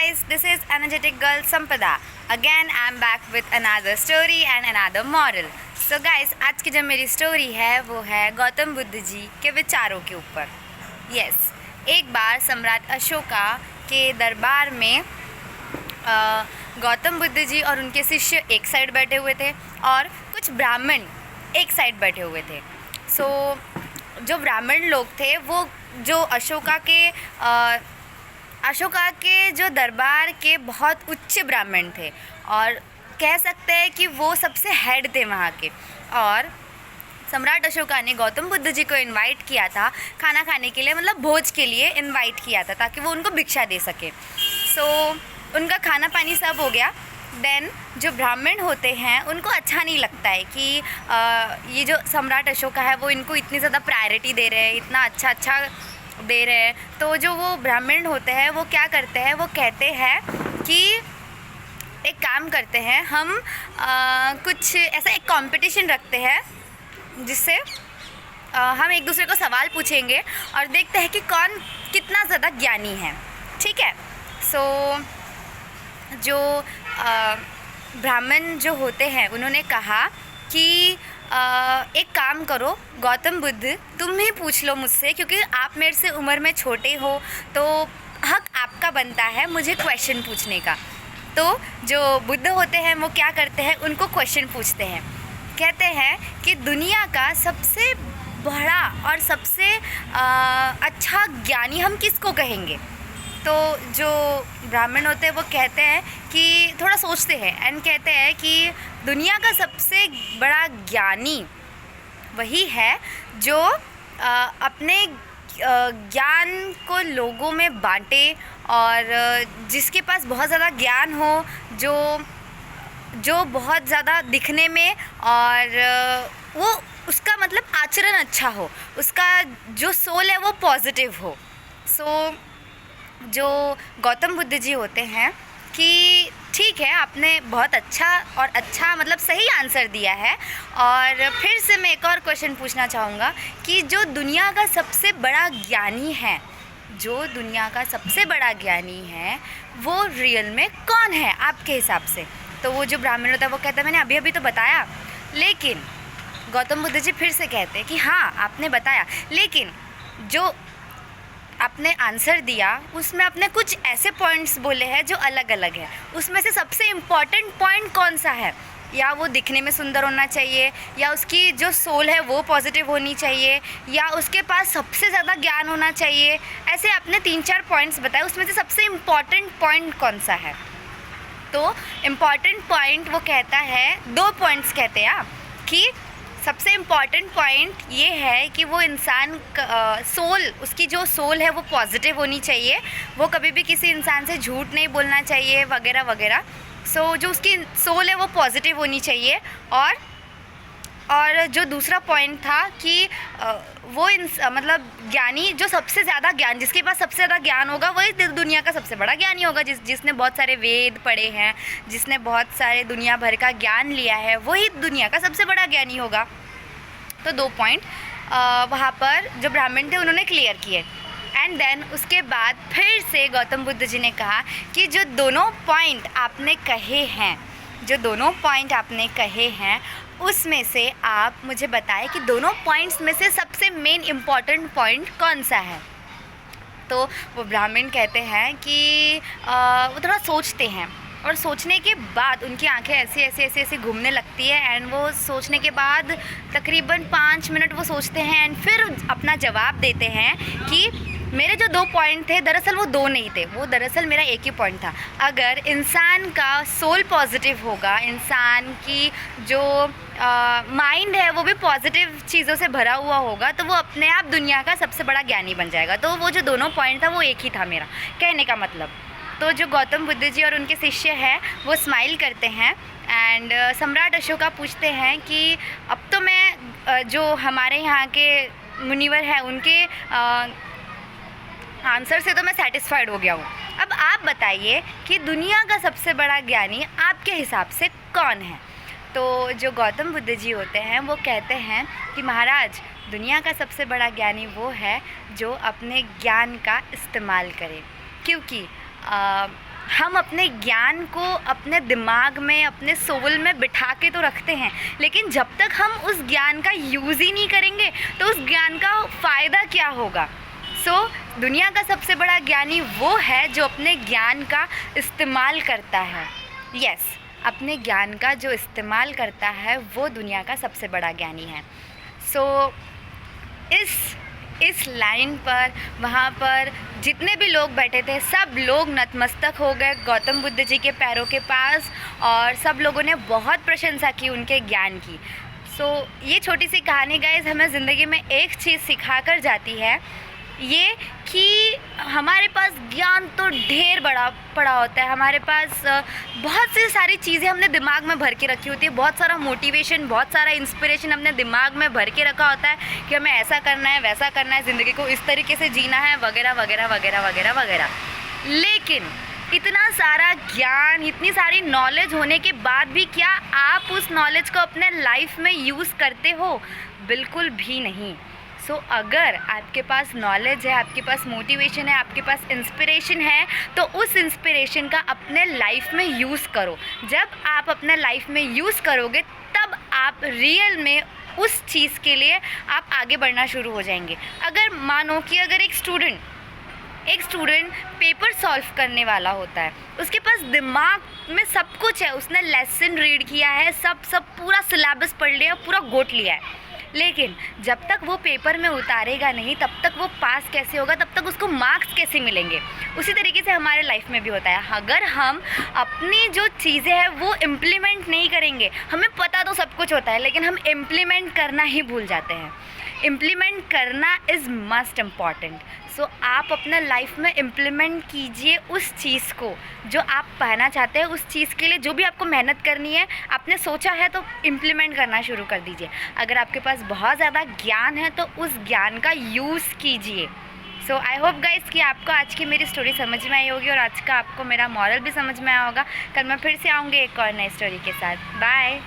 guys, this is energetic girl Sampada. Again I am back with another story and another moral. So guys, आज की जो मेरी story है वो है गौतम बुद्ध जी के विचारों के ऊपर. Yes, एक बार सम्राट अशोका के दरबार में गौतम बुद्ध जी और उनके शिष्य एक साइड बैठे हुए थे और कुछ ब्राह्मण एक साइड बैठे हुए थे. जो ब्राह्मण लोग थे वो जो अशोका के जो दरबार के बहुत उच्च ब्राह्मण थे और कह सकते हैं कि वो सबसे हेड थे वहाँ के. और सम्राट अशोका ने गौतम बुद्ध जी को इनवाइट किया था खाना खाने के लिए, मतलब भोज के लिए इनवाइट किया था ताकि वो उनको भिक्षा दे सके. उनका खाना पानी सब हो गया. देन जो ब्राह्मण होते हैं उनको अच्छा नहीं लगता है कि ये जो सम्राट अशोका है वो इनको इतनी ज़्यादा प्रायोरिटी दे रहे हैं, इतना अच्छा दे रहे हैं. तो जो वो ब्राह्मण होते हैं वो क्या करते हैं, वो कहते हैं कि एक काम करते हैं, हम कुछ ऐसा एक कंपटीशन रखते हैं जिससे हम एक दूसरे को सवाल पूछेंगे और देखते हैं कि कौन कितना ज़्यादा ज्ञानी है. ठीक है. जो ब्राह्मण जो होते हैं उन्होंने कहा कि एक काम करो गौतम बुद्ध, तुम ही पूछ लो मुझसे, क्योंकि आप मेरे से उम्र में छोटे हो तो हक आपका बनता है मुझे क्वेश्चन पूछने का. तो जो बुद्ध होते हैं वो क्या करते हैं, उनको क्वेश्चन पूछते हैं. कहते हैं कि दुनिया का सबसे बड़ा और सबसे अच्छा ज्ञानी हम किसको कहेंगे. तो जो ब्राह्मण होते हैं वो कहते हैं कि थोड़ा सोचते हैं एंड कहते हैं कि दुनिया का सबसे बड़ा ज्ञानी वही है जो अपने ज्ञान को लोगों में बांटे और जिसके पास बहुत ज़्यादा ज्ञान हो, जो बहुत ज़्यादा दिखने में और वो उसका मतलब आचरण अच्छा हो, उसका जो सोल है वो पॉजिटिव हो. जो गौतम बुद्ध जी होते हैं कि ठीक है, आपने बहुत अच्छा मतलब सही आंसर दिया है. और फिर से मैं एक और क्वेश्चन पूछना चाहूँगा कि जो दुनिया का सबसे बड़ा ज्ञानी है, वो रियल में कौन है आपके हिसाब से. तो वो जो ब्राह्मण होता है वो कहता है मैंने अभी तो बताया. लेकिन गौतम बुद्ध जी फिर से कहते हैं कि हाँ आपने बताया, लेकिन जो आपने आंसर दिया उसमें आपने कुछ ऐसे पॉइंट्स बोले हैं जो अलग अलग है. उसमें से सबसे इम्पॉर्टेंट पॉइंट कौन सा है, या वो दिखने में सुंदर होना चाहिए, या उसकी जो सोल है वो पॉजिटिव होनी चाहिए, या उसके पास सबसे ज़्यादा ज्ञान होना चाहिए. ऐसे आपने 3-4 पॉइंट्स बताए, उसमें से सबसे इम्पॉर्टेंट पॉइंट कौन सा है. तो इम्पॉर्टेंट पॉइंट वो कहता है, 2 पॉइंट्स कहते हैं कि सबसे इम्पॉर्टेंट पॉइंट ये है कि वो इंसान सोल, उसकी जो सोल है वो पॉजिटिव होनी चाहिए, वो कभी भी किसी इंसान से झूठ नहीं बोलना चाहिए वगैरह वगैरह. जो उसकी सोल है वो पॉजिटिव होनी चाहिए. और जो दूसरा पॉइंट था कि वो मतलब ज्ञानी, जो सबसे ज़्यादा ज्ञान, जिसके पास सबसे ज़्यादा ज्ञान होगा वही दुनिया का सबसे बड़ा ज्ञानी होगा. जिसने बहुत सारे वेद पढ़े हैं, जिसने बहुत सारे दुनिया भर का ज्ञान लिया है, वही दुनिया का सबसे बड़ा ज्ञानी होगा. तो 2 पॉइंट वहाँ पर जो ब्राह्मण थे उन्होंने क्लियर किए. एंड देन उसके बाद फिर से गौतम बुद्ध जी ने कहा कि जो दोनों पॉइंट आपने कहे हैं उसमें से आप मुझे बताएं कि दोनों पॉइंट्स में से सबसे मेन इम्पॉर्टेंट पॉइंट कौन सा है. तो वो ब्राह्मण कहते हैं कि वो थोड़ा सोचते हैं और सोचने के बाद उनकी आंखें ऐसे घूमने लगती है. एंड वो सोचने के बाद तकरीबन 5 मिनट वो सोचते हैं एंड फिर अपना जवाब देते हैं कि मेरे जो 2 पॉइंट थे दरअसल वो 2 नहीं थे, वो दरअसल मेरा एक ही पॉइंट था. अगर इंसान का सोल पॉजिटिव होगा, इंसान की जो माइंड है वो भी पॉजिटिव चीज़ों से भरा हुआ होगा, तो वो अपने आप दुनिया का सबसे बड़ा ज्ञानी बन जाएगा. तो वो जो दोनों पॉइंट था वो एक ही था मेरा कहने का मतलब. तो जो गौतम बुद्ध जी और उनके शिष्य हैं वो स्माइल करते हैं एंड सम्राट अशोका पूछते हैं कि अब तो मैं जो हमारे यहाँ के मुनिवर हैं उनके आंसर से तो मैं सेटिस्फाइड हो गया हूँ. अब आप बताइए कि दुनिया का सबसे बड़ा ज्ञानी आपके हिसाब से कौन है. तो जो गौतम बुद्ध जी होते हैं वो कहते हैं कि महाराज, दुनिया का सबसे बड़ा ज्ञानी वो है जो अपने ज्ञान का इस्तेमाल करे, क्योंकि हम अपने ज्ञान को अपने दिमाग में, अपने सोल में बिठा के तो रखते हैं, लेकिन जब तक हम उस ज्ञान का यूज़ ही नहीं करेंगे तो उस ज्ञान का फ़ायदा क्या होगा। दुनिया का सबसे बड़ा ज्ञानी वो है जो अपने ज्ञान का इस्तेमाल करता है। यस, अपने ज्ञान का जो इस्तेमाल करता है वो दुनिया का सबसे बड़ा ज्ञानी है। इस लाइन पर वहाँ पर जितने भी लोग बैठे थे सब लोग नतमस्तक हो गए गौतम बुद्ध जी के पैरों के पास, और सब लोगों ने बहुत प्रशंसा की उनके ज्ञान की। ये छोटी सी कहानी गाइस हमें ज़िंदगी में एक चीज़ सिखा कर जाती है, ये कि हमारे पास ज्ञान तो ढेर बड़ा पड़ा होता है, हमारे पास बहुत सी सारी चीज़ें हमने दिमाग में भर के रखी होती है, बहुत सारा मोटिवेशन, बहुत सारा इंस्पिरेशन हमने दिमाग में भर के रखा होता है कि हमें ऐसा करना है, वैसा करना है, ज़िंदगी को इस तरीके से जीना है, वगैरह वगैरह वगैरह वगैरह वगैरह। लेकिन इतना सारा ज्ञान, इतनी सारी नॉलेज होने के बाद भी क्या आप उस नॉलेज को अपने लाइफ में यूज़ करते हो? बिल्कुल भी नहीं। अगर आपके पास नॉलेज है, आपके पास मोटिवेशन है, आपके पास इंस्पिरेशन है, तो उस इंस्पिरेशन का अपने लाइफ में यूज़ करो। जब आप अपने लाइफ में यूज़ करोगे तब आप रियल में उस चीज़ के लिए आप आगे बढ़ना शुरू हो जाएंगे। अगर मानो कि अगर एक स्टूडेंट पेपर सॉल्व करने वाला होता है, उसके पास दिमाग में सब कुछ है, उसने लेसन रीड किया है, सब पूरा सिलेबस पढ़ लिया, पूरा गोट लिया है, लेकिन जब तक वो पेपर में उतारेगा नहीं तब तक वो पास कैसे होगा, तब तक उसको मार्क्स कैसे मिलेंगे। उसी तरीके से हमारे लाइफ में भी होता है। अगर हम अपनी जो चीज़ें हैं वो इम्प्लीमेंट नहीं करेंगे, हमें पता तो सब कुछ होता है लेकिन हम इम्प्लीमेंट करना ही भूल जाते हैं। इम्प्लीमेंट करना इज़ मस्ट इम्पॉर्टेंट। आप अपने लाइफ में इम्प्लीमेंट कीजिए उस चीज़ को जो आप पाना चाहते हैं। उस चीज़ के लिए जो भी आपको मेहनत करनी है, आपने सोचा है तो इम्प्लीमेंट करना शुरू कर दीजिए। अगर आपके पास बहुत ज़्यादा ज्ञान है तो उस ज्ञान का यूज़ कीजिए। आई होप गाइस कि आपको आज की मेरी स्टोरी समझ में आई होगी और आज का आपको मेरा मॉरल भी समझ में आया होगा। कल मैं फिर से आऊँगी एक और नई स्टोरी के साथ। बाय।